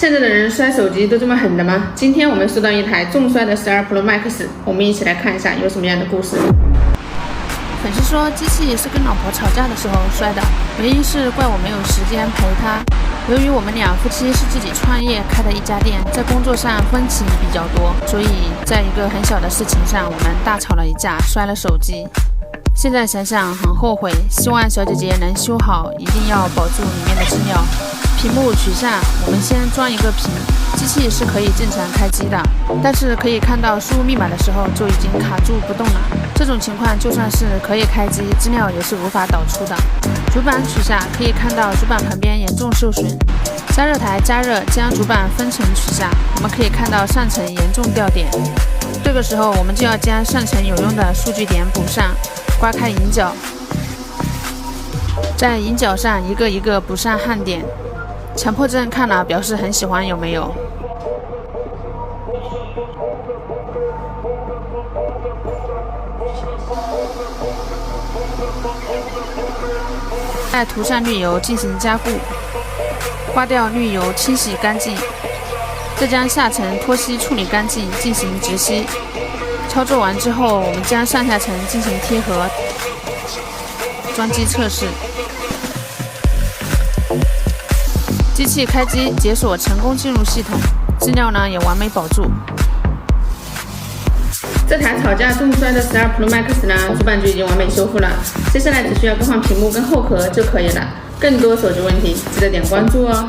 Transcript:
现在的人摔手机都这么狠的吗？今天我们收到一台重摔的12 Pro Max， 我们一起来看一下有什么样的故事。粉丝说机器是跟老婆吵架的时候摔的，原因是怪我没有时间陪她。由于我们俩夫妻是自己创业开的一家店，在工作上分歧比较多，所以在一个很小的事情上我们大吵了一架，摔了手机。现在想想很后悔，希望小姐姐能修好，一定要保住里面的资料。屏幕取下，我们先装一个屏，机器是可以正常开机的，但是可以看到输入密码的时候就已经卡住不动了。这种情况就算是可以开机，资料也是无法导出的。主板取下，可以看到主板旁边严重受损。加热台加热，将主板分层取下，我们可以看到上层严重掉点。这个时候我们就要将上层有用的数据点补上，刮开引脚，在引脚上一个一个补上焊点。强迫症看了表示很喜欢，有没有？再涂上滤油进行加固，刮掉滤油清洗干净，再将下层脱漆处理干净进行直吸。操作完之后，我们将上下层进行贴合，装机测试。机器开机解锁成功进入系统，资料呢也完美保住。这台吵架重摔的12 Pro Max 呢，主板就已经完美修复了，接下来只需要更换屏幕跟后壳就可以了。更多手机问题，记得点关注哦。